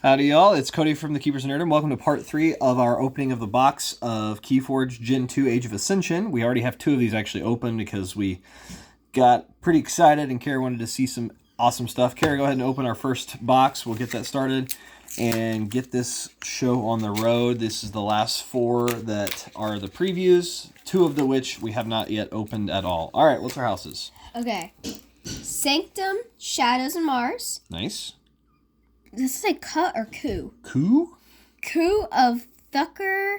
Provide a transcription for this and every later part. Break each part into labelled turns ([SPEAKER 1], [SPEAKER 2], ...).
[SPEAKER 1] Howdy, y'all. It's Cody from the Keepers Nerd, and welcome to part 3 of our opening of the box of Keyforge Gen 2 Age of Ascension. We already have 2 of these actually open because we got pretty excited and Kara wanted to see some awesome stuff. Kara, go ahead and open our first box. We'll get that started and get this show on the road. This is the last 4 that are the previews, 2 of which we have not yet opened at all. All right, what's our houses?
[SPEAKER 2] Okay. Sanctum, Shadows, and Mars.
[SPEAKER 1] Nice.
[SPEAKER 2] This is a cut or coup?
[SPEAKER 1] Coup?
[SPEAKER 2] Coup of Thucker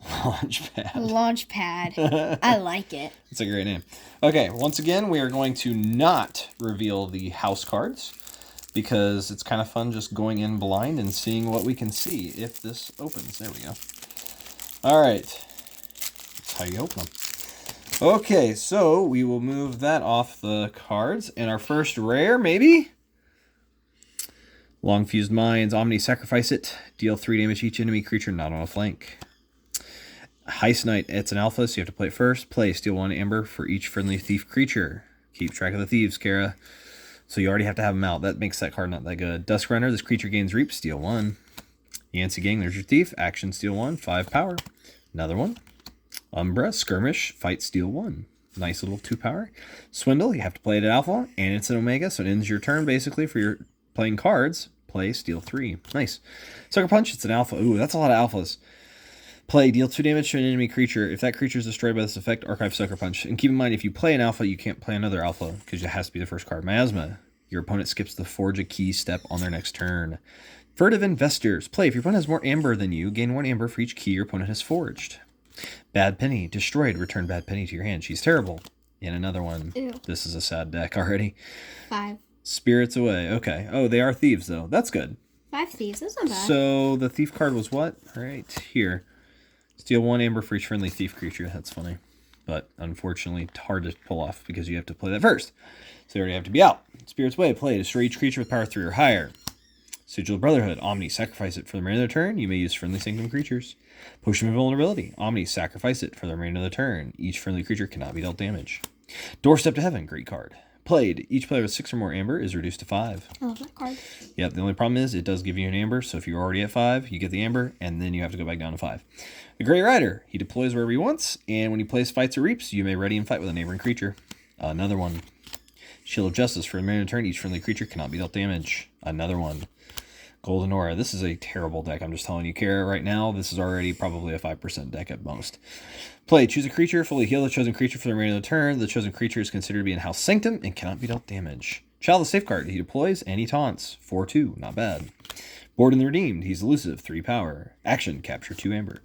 [SPEAKER 1] Launchpad.
[SPEAKER 2] Launchpad. I like it.
[SPEAKER 1] It's a great name. Okay, once again, we are going to not reveal the house cards because it's kind of fun just going in blind and seeing what we can see if this opens. There we go. All right. That's how you open them. Okay, so we will move that off the cards. And our first rare, maybe? Long Fused Minds, Omni, sacrifice it. Deal 3 damage to each enemy creature not on a flank. Heist Knight, it's an alpha, so you have to play it first. Play, steal 1 amber for each friendly thief creature. Keep track of the thieves, Kara. So you already have to have them out. That makes that card not that good. Dusk Runner, this creature gains reap, steal 1. Yancey Gang, there's your thief. Action, steal 1, 5 power. Another one. Umbra, skirmish, fight, steal 1. Nice little 2 power. Swindle, you have to play it at alpha, and it's an omega, so it ends your turn basically for your playing cards. Play, steal 3. Nice. Sucker Punch, it's an alpha. Ooh, that's a lot of alphas. Play, deal 2 damage to an enemy creature. If that creature is destroyed by this effect, archive Sucker Punch. And keep in mind, if you play an alpha, you can't play another alpha because it has to be the first card. Miasma, your opponent skips the forge a key step on their next turn. Furtive Investors, play, if your opponent has more amber than you, gain 1 amber for each key your opponent has forged. Bad Penny, destroyed, return Bad Penny to your hand. She's terrible. And another one.
[SPEAKER 2] Ew.
[SPEAKER 1] This is a sad deck already.
[SPEAKER 2] 5.
[SPEAKER 1] Spirits Away, okay. Oh, they are thieves, though. That's good.
[SPEAKER 2] 5 thieves, that's not bad.
[SPEAKER 1] So the thief card was what? Right here. Steal 1 amber for each friendly thief creature. That's funny. But unfortunately, it's hard to pull off because you have to play that first. So they already have to be out. Spirit's Way, play. Destroy each creature with power 3 or higher. Sigil of Brotherhood, Omni, sacrifice it for the remainder of the turn. You may use friendly Sanctum creatures. Potion of Invulnerability, Omni, sacrifice it for the remainder of the turn. Each friendly creature cannot be dealt damage. Doorstep to Heaven, great card. Played, each player with 6 or more amber is reduced to 5.
[SPEAKER 2] I love that card.
[SPEAKER 1] Yep, the only problem is it does give you an amber, so if you're already at 5, you get the amber, and then you have to go back down to 5. The Grey Rider, he deploys wherever he wants, and when he plays fights or reaps, you may ready and fight with a neighboring creature. Another one. Shield of Justice, for a remainder of the turn, each friendly creature cannot be dealt damage. Another one. Golden Aura, this is a terrible deck, I'm just telling you, Kara, right now, this is already probably a 5% deck at most. Play, choose a creature, fully heal the chosen creature for the remainder of the turn. The chosen creature is considered to be in House Sanctum and cannot be dealt damage. Child of Safeguard, he deploys and he taunts. 4/2, not bad. Bored and the Redeemed, he's elusive, 3 power. Action, capture 2 amber.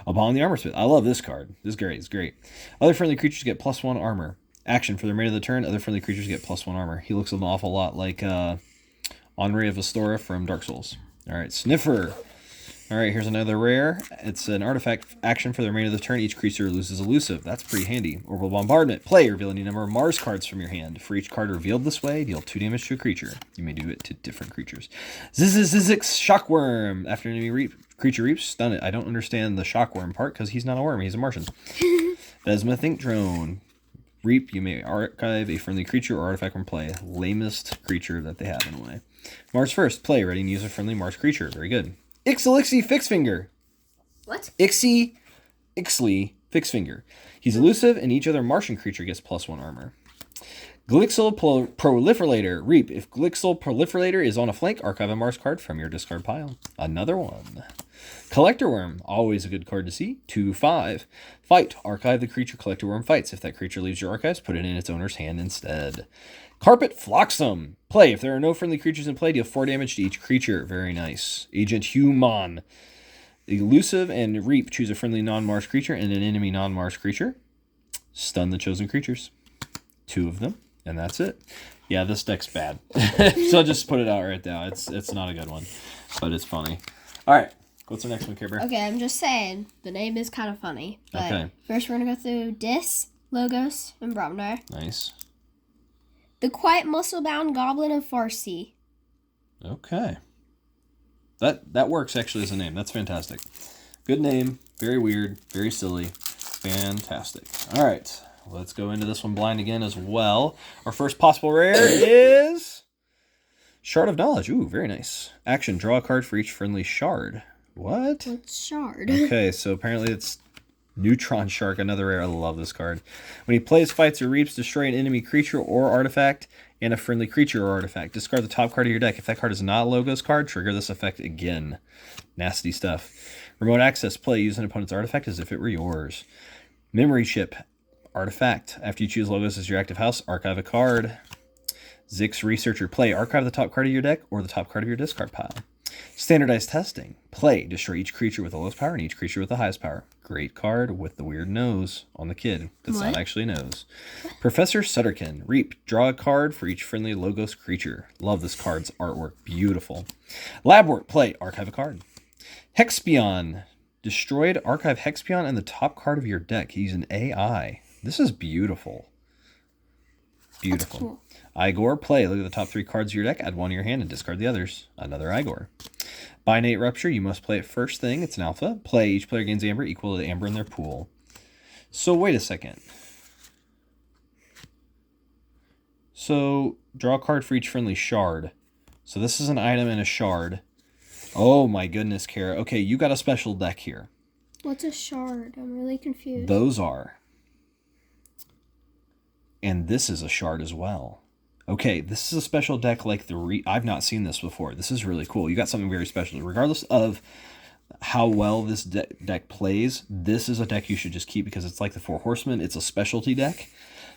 [SPEAKER 1] Upon the Armor Smith, I love this card. This is great, it's great. Other friendly creatures get +1 armor. Action, for the remainder of the turn, other friendly creatures get +1 armor. He looks an awful lot like Henri of Astora from Dark Souls. All right, Sniffer. All right, here's another rare. It's an artifact. Action, for the remainder of the turn, each creature loses elusive. That's pretty handy. Orbital Bombardment. Play, reveal any number of Mars cards from your hand. For each card revealed this way, deal 2 damage to a creature. You may do it to different creatures. Zizix Shockworm. After an enemy creature reaps, stun it. I don't understand the Shockworm part because he's not a worm. He's a Martian. Vesma Think Drone. Reap, you may archive a friendly creature or artifact from play. Lamest creature that they have in a way. Mars first. Play, ready and use a friendly Mars creature. Very good. Ixlixi Fixfinger.
[SPEAKER 2] What?
[SPEAKER 1] Ixley Fixfinger. He's elusive, and each other Martian creature gets +1 armor. Glixel Proliferator. Reap. If Glixel Proliferator is on a flank, archive a Mars card from your discard pile. Another one. Collector Worm. Always a good card to see. 2/5. Fight. Archive the creature Collector Worm fights. If that creature leaves your archives, put it in its owner's hand instead. Carpet Flotsam. Play. If there are no friendly creatures in play, deal 4 damage to each creature. Very nice. Agent Human. Elusive and Reap. Choose a friendly non-Mars creature and an enemy non-Mars creature. Stun the chosen creatures. 2 of them. And that's it. Yeah, this deck's bad. So just put it out right now. It's not a good one. But it's funny. Alright. What's the next one, Care Bear?
[SPEAKER 2] Okay, I'm just saying, the name is kind of funny. But
[SPEAKER 1] Okay.
[SPEAKER 2] first we're going to go through Dis, Logos, and Bromdar.
[SPEAKER 1] Nice.
[SPEAKER 2] The Quiet Muscle-Bound Goblin of Farsi.
[SPEAKER 1] Okay. That works actually as a name. That's fantastic. Good name. Very weird. Very silly. Fantastic. All right. Let's go into this one blind again as well. Our first possible rare is Shard of Knowledge. Ooh, very nice. Action, draw a card for each friendly shard. What?
[SPEAKER 2] What's shard?
[SPEAKER 1] Okay, so apparently it's Neutron Shark, another rare. I love this card. When he plays, fights, or reaps, destroy an enemy creature or artifact and a friendly creature or artifact. Discard the top card of your deck. If that card is not a Logos card, trigger this effect again. Nasty stuff. Remote access. Play. Use an opponent's artifact as if it were yours. Memory chip. Artifact. After you choose Logos as your active house, archive a card. Zix Researcher. Play. Archive the top card of your deck or the top card of your discard pile. Standardized Testing. Play. Destroy each creature with the lowest power and each creature with the highest power. Great card with the weird nose on the kid. That's not actually a nose. Professor Sutterkin. Reap. Draw a card for each friendly Logos creature. Love this card's artwork. Beautiful. Lab work. Play. Archive a card. Hexpion. Destroyed. Archive Hexpion and the top card of your deck. He's an AI. This is beautiful. Beautiful. Cool. Igor, play. Look at the top 3 cards of your deck. Add one to your hand and discard the others. Another Igor. Binate Rupture. You must play it first thing. It's an alpha. Play. Each player gains amber equal to the amber in their pool. So wait a second. So draw a card for each friendly shard. So this is an item and a shard. Oh my goodness, Kara. Okay, you got a special deck here.
[SPEAKER 2] What's a shard? I'm really confused.
[SPEAKER 1] Those are. And this is a shard as well. Okay, this is a special deck like the I've not seen this before. This is really cool. You got something very special. Regardless of how well this deck plays, this is a deck you should just keep because it's like the Four Horsemen. It's a specialty deck.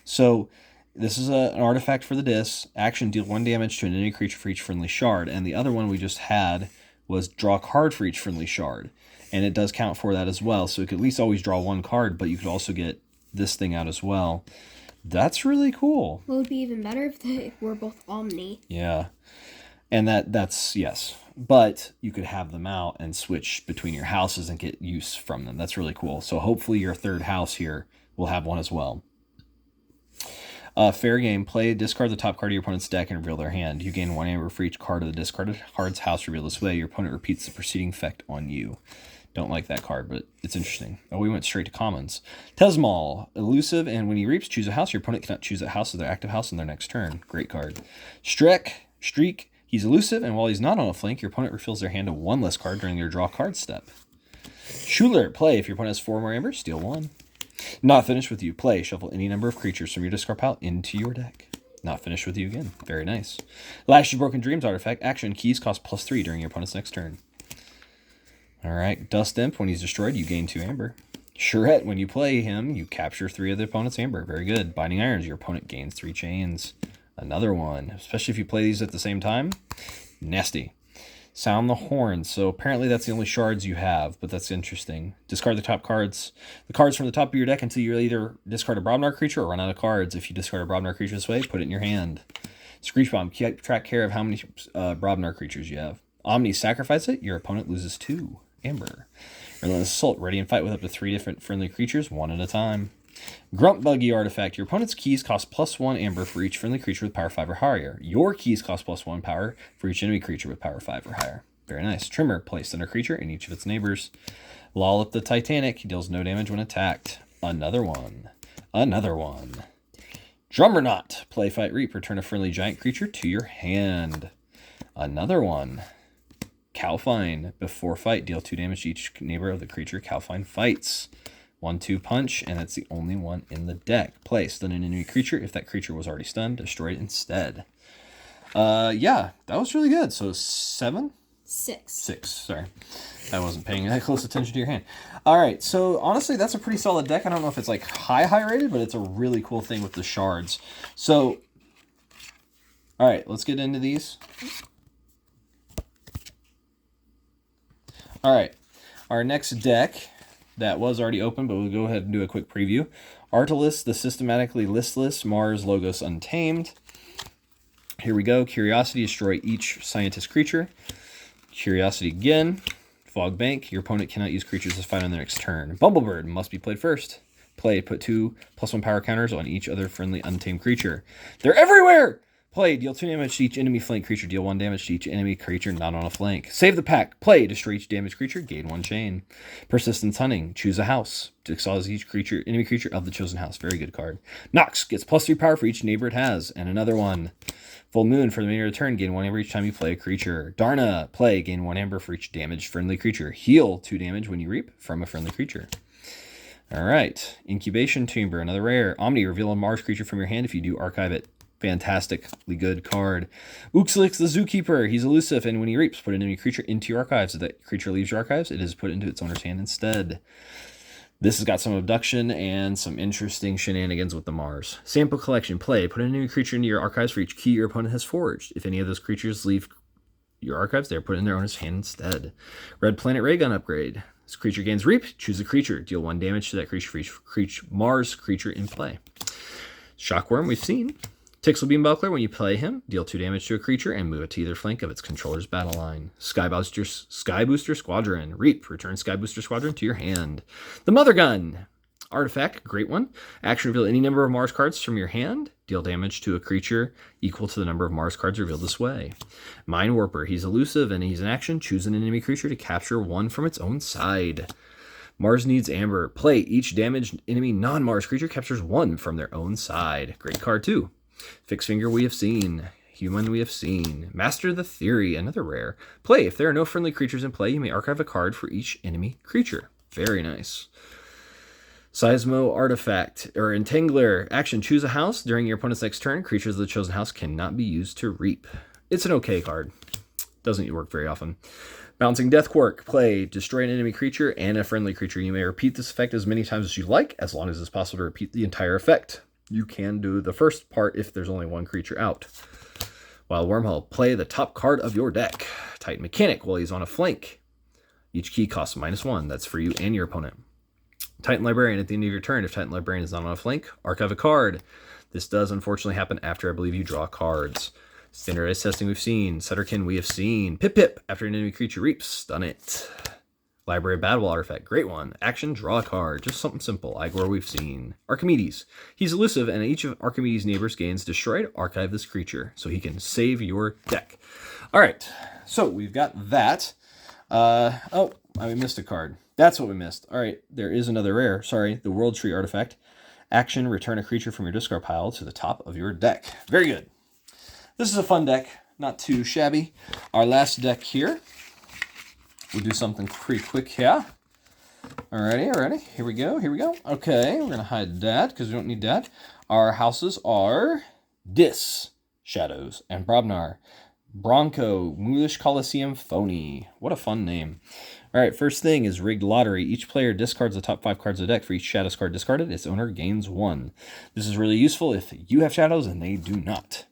[SPEAKER 1] So this is an artifact for the disc. Action, deal 1 damage to an enemy creature for each friendly shard. And the other one we just had was draw a card for each friendly shard. And it does count for that as well. So you could at least always draw 1 card, but you could also get this thing out as well. That's really cool.
[SPEAKER 2] Well, it would be even better if they were both Omni.
[SPEAKER 1] Yeah. And that's, yes. But you could have them out and switch between your houses and get use from them. That's really cool. So hopefully your third house here will have one as well. Fair game. Play. Discard the top card of your opponent's deck and reveal their hand. You gain 1 amber for each card of the discarded card's house revealed this way. Your opponent repeats the preceding effect on you. Don't like that card, but it's interesting. Oh, we went straight to commons. Tesmal, elusive, and when he reaps, choose a house. Your opponent cannot choose that house as their active house in their next turn. Great card. Streak, he's elusive, and while he's not on a flank, your opponent refills their hand to 1 less card during their draw card step. Schuler, play. If your opponent has 4 more amber, steal 1. Not finished with you. Play. Shuffle any number of creatures from your discard pile into your deck. Not finished with you again. Very nice. Lash of Broken Dreams artifact. Action. Keys cost +3 during your opponent's next turn. All right, Dust Imp, when he's destroyed, you gain 2 amber. Charette, when you play him, you capture 3 of the opponent's amber. Very good. Binding Irons, your opponent gains 3 chains. Another one, especially if you play these at the same time. Nasty. Sound the Horn. So apparently that's the only shards you have, but that's interesting. Discard the top cards. The cards from the top of your deck until you either discard a Brobnar creature or run out of cards. If you discard a Brobnar creature this way, put it in your hand. Screech Bomb, keep track care of how many Brobnar creatures you have. Omni, sacrifice it. Your opponent loses 2. Amber. Relentless Assault, ready and fight with up to 3 different friendly creatures, 1 at a time. Grunt Buggy artifact. Your opponent's keys cost +1 amber for each friendly creature with power 5 or higher. Your keys cost +1 power for each enemy creature with power 5 or higher. Very nice. Trimmer, placed on a creature and each of its neighbors. Lollop the Titanic, he deals no damage when attacked. Another one. Another one. Drummer Knot, play, fight, reap. Return a friendly giant creature to your hand. Another one. Calfine, before fight, deal 2 damage to each neighbor of the creature Calfine fights. 1/2 punch, and that's the only one in the deck. Play, stun an enemy creature. If that creature was already stunned, destroy it instead. Yeah, that was really good. So 7?
[SPEAKER 2] 6.
[SPEAKER 1] 6, sorry. I wasn't paying that close attention to your hand. All right, so honestly, that's a pretty solid deck. I don't know if it's like high rated, but it's a really cool thing with the shards. So, all right, let's get into these. All right, our next deck that was already open, but we'll go ahead and do a quick preview. Artilus, the systematically listless, Mars Logos Untamed. Here we go. Curiosity, destroy each scientist creature. Curiosity again. Fog Bank, your opponent cannot use creatures to fight on their next turn. Bumblebird must be played first. Play, put 2 +1 power counters on each other friendly untamed creature. They're everywhere! Play, deal 2 damage to each enemy flank creature. Deal 1 damage to each enemy creature not on a flank. Save the pack. Play, destroy each damaged creature. Gain 1 chain. Persistence Hunting. Choose a house. Exile each creature, enemy creature of the chosen house. Very good card. Nox gets +3 power for each neighbor it has. And another one. Full Moon, for the remainder of the turn, gain 1 amber each time you play a creature. Darna, play, gain 1 amber for each damaged friendly creature. Heal 2 damage when you reap from a friendly creature. All right. Incubation Chamber, another rare. Omni, reveal a Mars creature from your hand. If you do, archive it. Fantastically good card. Uxlix the Zookeeper. He's elusive, and when he reaps, put an enemy creature into your archives. If that creature leaves your archives, it is put into its owner's hand instead. This has got some abduction and some interesting shenanigans with the Mars. Sample Collection. Play. Put an enemy creature into your archives for each key your opponent has forged. If any of those creatures leave your archives, they are put in their owner's hand instead. Red Planet Ray Gun upgrade. This creature gains reap. Choose a creature. Deal 1 damage to that creature for each Mars creature in play. Shockworm, we've seen. Tixel Beam Buckler, when you play him, deal 2 damage to a creature and move it to either flank of its controller's battle line. Sky Booster Squadron. Reap. Return Sky Booster Squadron to your hand. The Mother Gun. Artifact, great one. Action, reveal any number of Mars cards from your hand. Deal damage to a creature equal to the number of Mars cards revealed this way. Mind Warper, he's elusive and he's in action. Choose an enemy creature to capture 1 from its own side. Mars Needs Amber. Play. Each damaged enemy non-Mars creature captures 1 from their own side. Great card too. Fixed Finger, we have seen. Human, we have seen. Master the Theory, another rare. Play. If there are no friendly creatures in play, you may archive a card for each enemy creature. Very nice. Seismo Artifact, or Entangler. Action, choose a house. During your opponent's next turn, creatures of the chosen house cannot be used to reap. It's an okay card. Doesn't work very often. Bouncing Death Quirk. Play. Destroy an enemy creature and a friendly creature. You may repeat this effect as many times as you like, as long as it's possible to repeat the entire effect. You can do the first part if there's only 1 creature out. Wild Wormhole. Play the top card of your deck. Titan Mechanic. While he's on a flank, each key costs -1. That's for you and your opponent. Titan Librarian. At the end of your turn, if Titan Librarian is not on a flank, archive a card. This does unfortunately happen after I believe you draw cards. Standardized Testing, we've seen. Sutterkin, we have seen. Pip Pip. After an enemy creature reaps, stun it. Library Battle Artifact, great one. Action, draw a card. Just something simple. Igor, we've seen. Archimedes. He's elusive, and each of Archimedes' neighbors gains destroyed. Archive this creature, so he can save your deck. All right, so we've got that. Oh, I missed a card. That's what we missed. All right, there is another rare. Sorry, the World Tree Artifact. Action, return a creature from your discard pile to the top of your deck. Very good. This is a fun deck, not too shabby. Our last deck here. We'll do something pretty quick here. Alrighty. Here we go. Okay, we're going to hide that because we don't need that. Our houses are Dis, Shadows, and Brobnar. Bronco, Moolish Coliseum, Phony. What a fun name. Alright, first thing is Rigged Lottery. Each player discards the top 5 cards of the deck. For each Shadows card discarded, its owner gains 1. This is really useful if you have Shadows and they do not.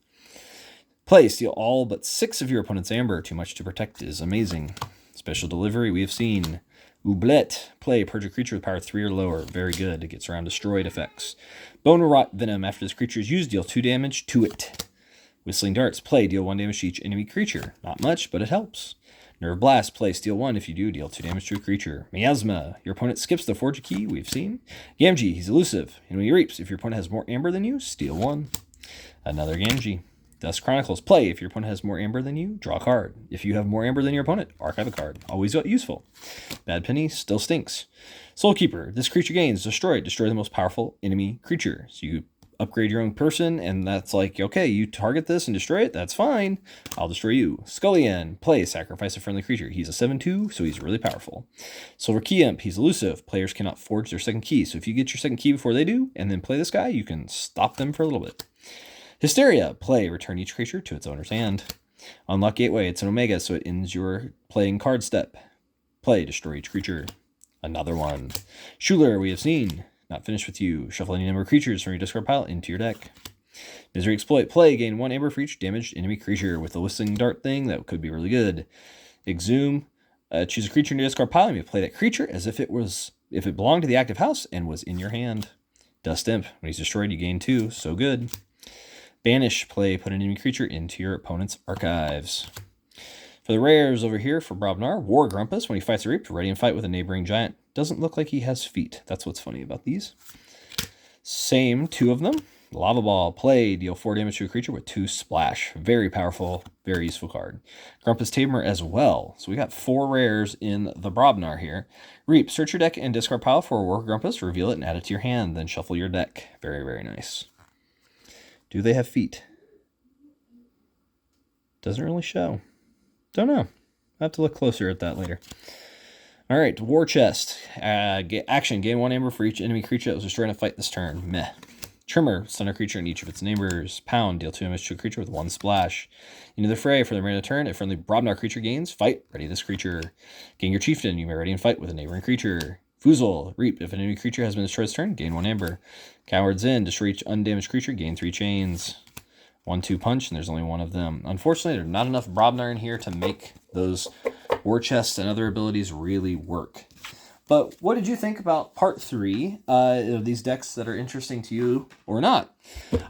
[SPEAKER 1] Play, steal all but 6 of your opponent's Amber. Too much to protect is amazing. Special Delivery, we have seen. Oublet. Play. Purge a creature with power 3 or lower. Very good. It gets around destroyed effects. Bone Rot Venom. After this creature is used, deal 2 damage to it. Whistling Darts. Play. Deal 1 damage to each enemy creature. Not much, but it helps. Nerve Blast. Play. Steal 1. If you do, deal 2 damage to a creature. Miasma. Your opponent skips the Forge a Key. We've seen. Gamgee. He's elusive. And when he reaps, if your opponent has more Amber than you, steal 1. Another Gamgee. Dust Chronicles. Play. If your opponent has more Amber than you, draw a card. If you have more Amber than your opponent, archive a card. Always useful. Bad Penny still stinks. Soulkeeper. This creature gains destroy. Destroy the most powerful enemy creature. So you upgrade your own person, and that's like, okay, you target this and destroy it. That's fine. I'll destroy you. Scullion. Play. Sacrifice a friendly creature. He's a 7/2, so he's really powerful. Silver Key Imp. He's elusive. Players cannot forge their second key. So if you get your second key before they do, and then play this guy, you can stop them for a little bit. Hysteria. Play. Return each creature to its owner's hand. Unlock Gateway. It's an Omega, so it ends your playing card step. Play. Destroy each creature. Another one. Schuler, we have seen. Not finished with you. Shuffle any number of creatures from your discard pile into your deck. Misery Exploit. Play. Gain 1 Amber for each damaged enemy creature. With the Whistling Dart thing, that could be really good. Exhume. Choose a creature in your discard pile, and you play that creature as if it belonged to the active house and was in your hand. Dust Imp. When he's destroyed, you gain 2. So good. Banish. Play. Put an enemy creature into your opponent's archives. For the rares over here for Brobnar, War Grumpus. When he fights a reap, ready and fight with a neighboring giant. Doesn't look like he has feet. That's what's funny about these. Same 2 of them. Lava Ball. Play. Deal 4 damage to a creature with 2 splash. Very powerful, very useful card. Grumpus Tamer as well. So we got 4 rares in the Brobnar here. Reap. Search your deck and discard pile for a War Grumpus. Reveal it and add it to your hand. Then shuffle your deck. Very, very nice. Do they have feet? Doesn't really show. Don't know. I'll have to look closer at that later. All right, War Chest. Action. Gain 1 amber for each enemy creature that was destroyed in a fight this turn. Meh. Trimmer. Stun a creature and each of its neighbors. Pound. Deal 2 damage to a creature with 1 splash. Into the fray. For the remainder of the turn, a friendly Brobnar creature gains. Fight. Ready this creature. Gain your chieftain. You may ready and fight with a neighboring creature. Foozle. Reap. If an enemy creature has been destroyed this turn, gain 1 amber. Coward's End. Destroy each undamaged creature. Gain 3 chains. 1/2 punch, and there's only one of them. Unfortunately, there's not enough Brobnar in here to make those war chests and other abilities really work. But what did you think about part 3 of these decks that are interesting to you or not?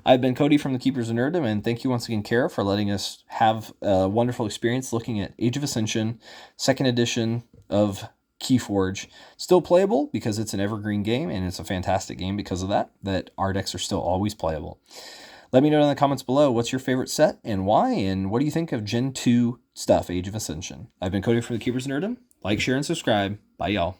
[SPEAKER 1] I've been Cody from the Keepers of Nerddom, and thank you once again, Kara, for letting us have a wonderful experience looking at Age of Ascension, 2nd edition of Keyforge. Still playable because it's an evergreen game, and it's a fantastic game because of that our decks are still always playable. Let me know in the comments below what's your favorite set and why, and what do you think of Gen 2 stuff, Age of Ascension. I've been Cody from the Keepers of Nerddom. Like, share, and subscribe. Bye, y'all.